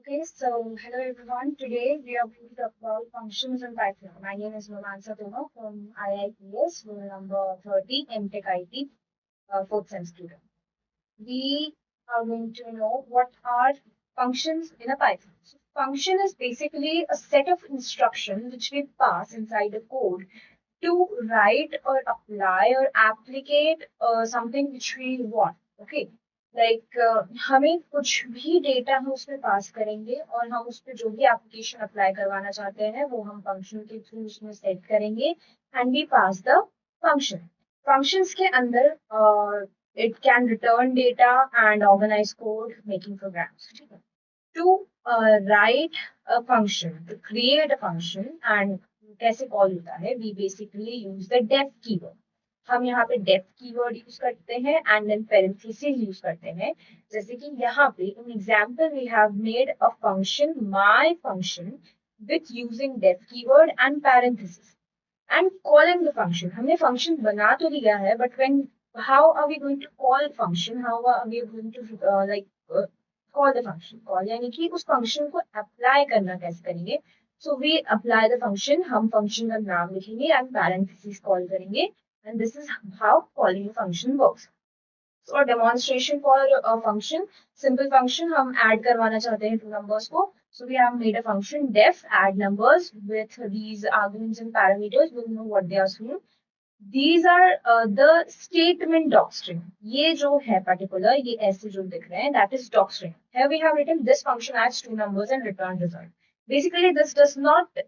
Okay, so hello everyone. Today we are going to talk about functions in Python. My name is Romansa Toma from IIPS, roll number 30, MTech IT, fourth sem student. We are going to know what are functions in a Python. So function is basically a set of instructions which we pass inside the code to write or apply or applicate something which we want. Okay, like हमें कुछ भी data हम उसमें पास करेंगे और हम उस पर जो भी एप्लीकेशन अप्लाई करवाना चाहते हैं वो हम फंक्शन के थ्रू उसमें सेट करेंगे and we pass the function functions के अंदर it can return data and organise code making programs ठीक है to write a function to create a function and कैसे कॉल होता है we basically use the def keyword हम यहाँ पे डेफ कीवर्ड यूज करते हैं एंड देन पेरेंथेसिस यूज करते हैं जैसे कि यहाँ पे in example we have made a function my function with using def keyword and parenthesis and calling the function हमने फंक्शन बना तो लिया है but when how are we going to call function how are we going to like call the function call यानी कि उस function को apply करना कैसे करेंगे so we apply the function हम फंक्शन का नाम लिखेंगे एंड पैरेंथेसिस कॉल करेंगे and this is how calling a function works. So a demonstration for a function, simple function हम add करवाना चाहते हैं two numbers को. So we have made a function def add numbers with these arguments and parameters. We'll know what they are soon. These are the statement docstring. ये जो है particular ये ऐसे जो दिख रहे हैं that is docstring. Here we have written this function adds two numbers and return result. Basically this does not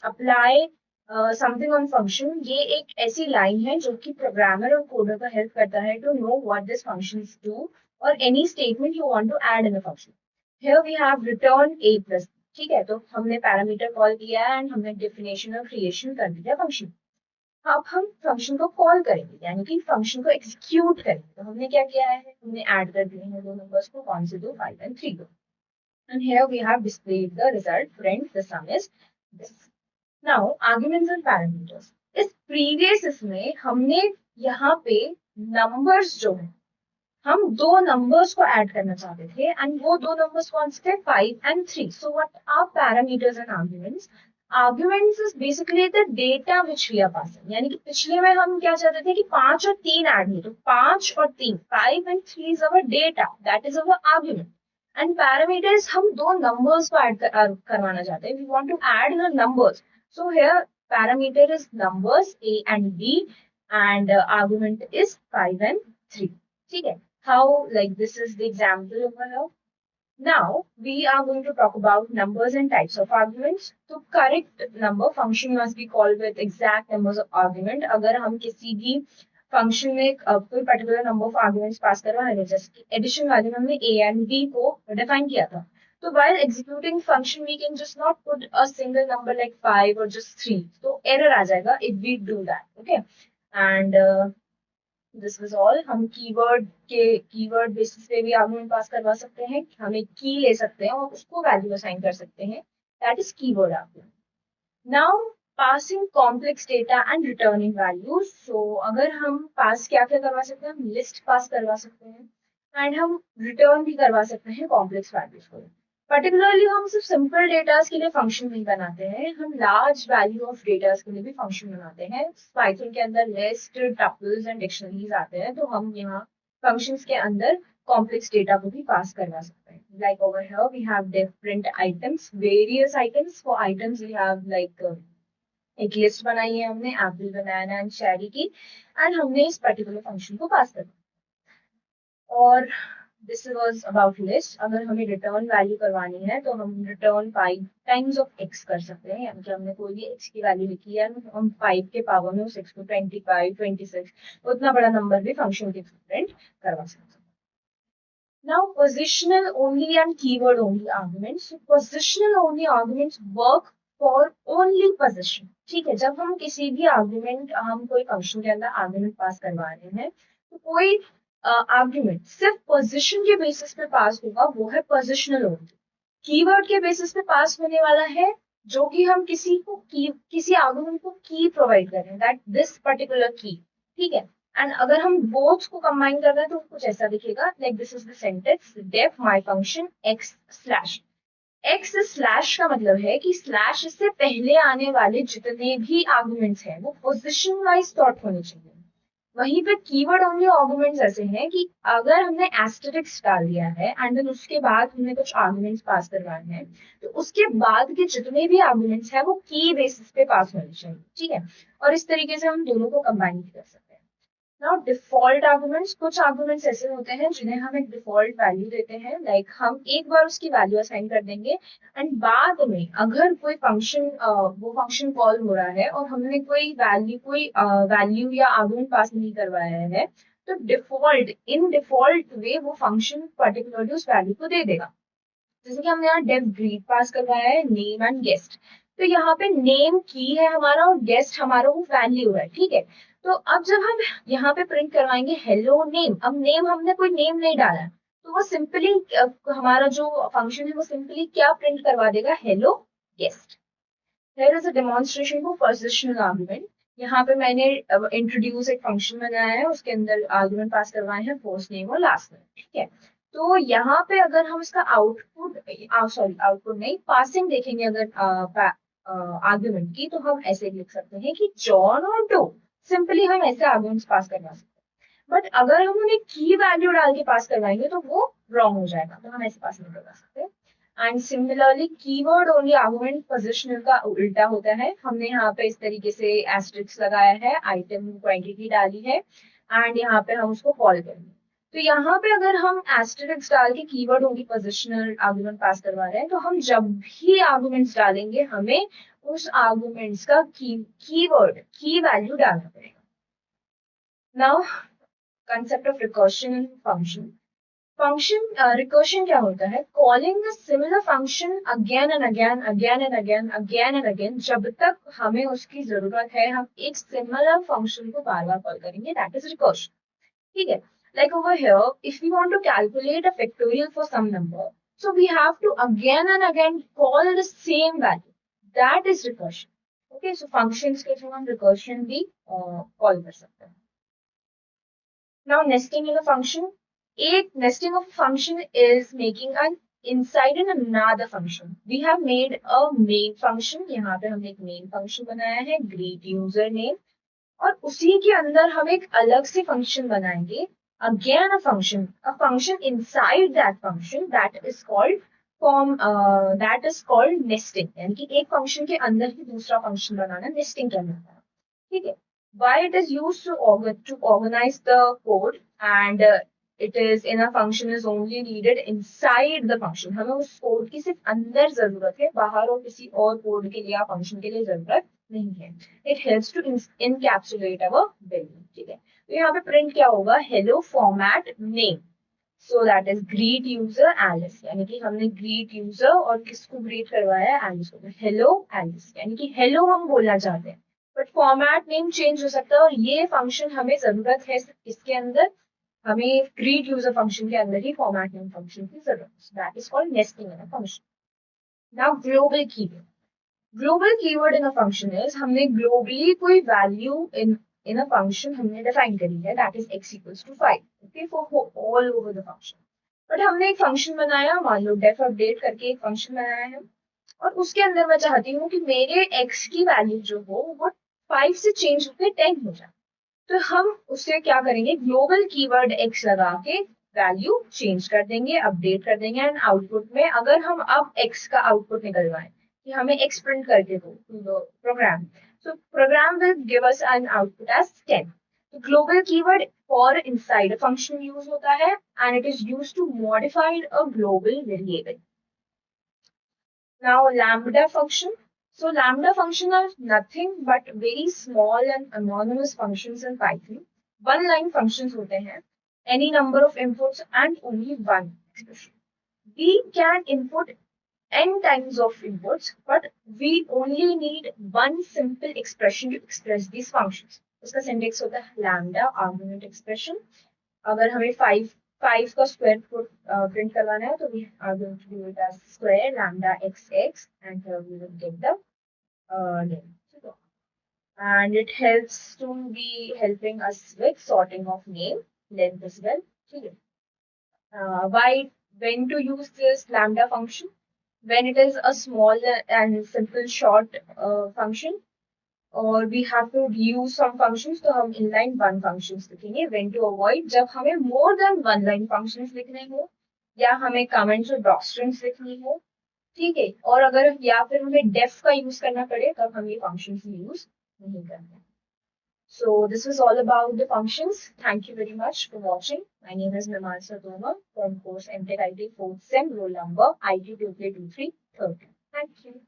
apply something on function ये एक ऐसी लाइन है जो कि प्रोग्रामर और कोडर को हेल्प करता है to know what this functions do और any statement you want to add in a function here we have return a plus ठीक है तो हमने पैरामीटर कॉल किया है एंड हमने डेफिनेशन और क्रिएशन कर दिया फंक्शन अब हम फंक्शन को कॉल करेंगे यानी कि फंक्शन को एग्जीक्यूट करेंगे तो हमने क्या किया है हमने ऐड कर दिए हैं दो नंबर्स को कौन से दो 5 एंड 3 को and here we have displayed the result print the sum is this. Now arguments and parameters. इस previous इसमें हमने यहाँ पे numbers जो है हम दो numbers को add करना चाहते थे and वो दो numbers कौन से थे 5 and 3. So what are parameters and arguments? Arguments is basically the data which we are passing. यानी कि पिछले में हम क्या चाहते थे कि 5 और 3 add हो तो 5 और 3 5 and 3 is our data that is our argument. And parameters हम दो numbers को add करवाना चाहते हैं. We want to add the numbers. So here parameter is numbers a and b and argument is 5 and 3. ठीक है? How like this is the example over here. Now we are going to talk about numbers and types of arguments. तो correct number function must be called with exact numbers of argument. अगर हम किसी भी function में कोई particular number of arguments pass करवा है जैसे एडिशन वाले में हमने a and b को डिफाइन किया था तो while executing function we can just not put a single number like 5 or just 3 तो error आ जाएगा if we do that okay and this was all हम कीवर्ड बेसिस पे भी आर्गुमेंट पास करवा सकते हैं हम एक की ले सकते हैं और उसको वैल्यू असाइन कर सकते हैं that is keyword argument now passing complex data and returning values so अगर हम पास क्या क्या करवा सकते हैं हम लिस्ट पास करवा सकते हैं एंड हम रिटर्न भी करवा सकते हैं कॉम्प्लेक्स वैल्यूज को पर्टिकुलरली हम सिर्फ सिंपल डेटास के लिए फंक्शन नहीं बनाते हैं हम लार्ज वैल्यू ऑफ डेटास के लिए भी फंक्शन बनाते हैं पाइथन के अंदर लिस्ट टपल्स एंड डिक्शनरीज आते हैं तो हम यहाँ फंक्शंस के अंदर कॉम्प्लेक्स डेटा को भी पास करवा सकते हैं like over here we have different items various items for items we have like एक लिस्ट बनाई है हमने एप्पल बनाना एंड चेरी की एंड हमने इस पर्टिकुलर फंक्शन को पास करना और दिस वाज अबाउट लिस्ट अगर हमें रिटर्न वैल्यू करवानी है तो हम रिटर्न 5 टाइम्स ऑफ x कर सकते हैं यानी कि हमने कोई भी x की वैल्यू लिखी है हम 5 के पावर में उस x को 25 26 उतना बड़ा नंबर भी फंक्शन के थ्रू प्रिंट करवा सकते हैं now positional only and keyword only arguments positional only arguments work for only position ठीक है जब हम किसी भी आर्गुमेंट हम कोई फंक्शन के अंदर आर्गुमेंट पास करवा रहे हैं तो कोई आर्ग्यूमेंट सिर्फ पोजीशन के बेसिस पे पास होगा वो है पोजिशनल ओनली कीवर्ड के बेसिस पे पास होने वाला है जो कि हम किसी आर्गुमेंट को की प्रोवाइड कर रहे हैं दैट दिस पर्टिकुलर की ठीक है एंड अगर हम बोथ को कंबाइन कर रहे हैं तो कुछ ऐसा दिखेगा like this is the sentence def my function x slash x slash का मतलब है कि स्लैश से पहले आने वाले जितने भी आर्गुमेंट्स हैं वो पोजीशन वाइज सॉर्ट होने चाहिए। वहीं पे कीवर्ड ओनली आर्गुमेंट्स ऐसे हैं कि अगर हमने एस्टेरिक्स डाल दिया है एंड देन उसके बाद हमने कुछ आर्गुमेंट्स पास करवाए हैं, तो उसके बाद के जितने भी आर्गुमेंट्स हैं वो की बेसिस पे पास होने चाहिए, ठीक है। और इस तरीके से हम दोनों को कंबाइन कर सकते हैं। नाउ डिफॉल्ट आर्गुमेंट्स, कुछ आर्गुमेंट्स ऐसे होते हैं जिन्हें हम एक डिफॉल्ट वैल्यू देते हैं, लाइक हम एक बार उसकी वैल्यू असाइन कर देंगे एंड बाद में अगर कोई फंक्शन वो फंक्शन कॉल हो रहा है और हमने कोई वैल्यू या आर्गुमेंट पास नहीं करवाया है, तो इन डिफॉल्ट वे वो फंक्शन पर्टिकुलरली उस वैल्यू को दे देगा। जैसे कि हमने यहाँ डेफ ग्रीट पास करवाया है, नेम एंड गेस्ट। तो यहाँ पे नेम की है हमारा और गेस्ट हमारा वो वैल्यू है, ठीक है। तो अब जब हम यहाँ पे प्रिंट करवाएंगे हेलो नेम, अब नेम हमने कोई नेम नहीं डाला है, तो वो सिंपली हमारा जो फंक्शन है वो सिंपली क्या प्रिंट करवा देगा, hello guest. Here is a demonstration for positional argument. यहाँ पे मैंने इंट्रोड्यूस एक फंक्शन बनाया है, उसके अंदर आर्गुमेंट पास करवाए हैं फर्स्ट नेम और लास्ट नेम, ठीक है। तो यहाँ पे अगर हम इसका आउटपुट नहीं पासिंग देखेंगे अगर आर्गुमेंट की, तो हम ऐसे लिख सकते हैं कि जॉन और डो, सिंपली हम ऐसे आर्गुमेंट्स पास करवा सकते हैं। बट अगर हम उन्हें की वैल्यू डाल के पास करवाएंगे तो वो रॉन्ग हो जाएगा, तो हम ऐसे पास नहीं करवा सकते। And similarly keyword only argument positional का उल्टा होता है। हमने यहाँ पे इस तरीके से एस्ट्रिक्स लगाया है, आइटम क्वांटिटी डाली है एंड यहाँ पे हम उसको कॉल करेंगे। तो यहाँ पे अगर हम एस्ट्रिक्स डाल के कीवर्ड ओनली पोजिशनल आर्गुमेंट पास करवा रहे हैं, तो हम जब भी आर्गुमेंट्स डालेंगे हमें उस आर्गुमेंट्स का कीवर्ड की वैल्यू डालना पड़ेगा। Now concept of recursion in function. Function recursion क्या होता है, calling the similar function again and again again and again again and again, जब तक हमें उसकी जरूरत है हम एक सिमिलर फंक्शन को बार बार कॉल करेंगे, दैट इज रिकर्शन, ठीक है। Like over here if we want to calculate a factorial for some number, so we have to again and again call the same value, that is recursion. Okay, so functions के through हम recursion भी call कर सकते हैं। Now nesting in a function. A nesting of a function is making an inside in another function. We have made a main function. यहाँ पे हमने एक main function बनाया है greet user name, और उसी के अंदर हम एक अलग से function बनाएंगे, again a function inside that function that is called nesting, यानी कि एक function के अंदर ही दूसरा function बनाना nesting कहलाता है, ठीक है। Why it is used to organize the code, and it is in a function is only needed inside the function. हमें उस कोड की सिर्फ अंदर जरूरत है, बाहर और किसी और कोड के लिए या फंक्शन के लिए जरूरत नहीं है। It helps to encapsulate our value, ठीक है। तो यहाँ पे प्रिंट क्या होगा, hello format name, so that is greet user Alice, यानी कि हमने ग्रीट यूजर और किसको ग्रीट करवाया है, एलिस को, हेलो एलिस, यानी कि हेलो हम बोलना चाहते हैं, बट फॉर्मेट नेम चेंज हो सकता है। और ये फंक्शन हमें जरूरत है इसके अंदर, हमें ग्रीट यूजर फंक्शन के अंदर ही फॉर्मेट नेम फंक्शन की जरूरत है, that is called nesting in a function. Now global keyword. Global keyword in a function is, हमने ग्लोबली कोई वैल्यू इन अ फंक्शन हमने डिफाइन करी है, that is x equals to 5, okay, for all over the function. But हमने एक function बनाया, मान लो def update करके एक फंक्शन बनाया है, और उसके अंदर मैं चाहती हूँ कि मेरे x की वैल्यू जो हो वो 5 से चेंज होकर 10 हो जाए। तो हम उससे क्या करेंगे, ग्लोबल कीवर्ड x लगा के वैल्यू चेंज कर देंगे, अपडेट कर देंगे, एंड आउटपुट में अगर हम अब x का आउटपुट निकलवाएं कि हमें x प्रिंट करके दो programme, so program will give us an output as 10. तो global keyword for inside a function use होता है, and it is used to modify a global variable. Now lambda function. So lambda function are nothing but very small and anonymous functions in Python. One line functions होते हैं, any number of inputs and only one expression. We can input n times of inputs, but we only need one simple expression to express these functions. उसका syntax होता है lambda argument expression. अगर हमें 5 का square print करवाना है, तो we are going to do it as square lambda xx, and here we will get the name. And it helps to be helping us with sorting of name length as well. Why, when to use this lambda function? when it is a small and simple short function, और we have to use some functions, तो हम inline one functions लिखेंगे. When to avoid, जब हमें more than one line functions लिखने हो या हमें comments और docstrings लिखनी हो, ठीक है. और अगर या फिर हमें def का यूज करना पड़े तब हम ये functions यूज नहीं करते. So this was all about the functions. Thank you very much for watching. My name is Mimansa Toma from course MTech IT 4th Sem, roll number IT 2330. Thank you.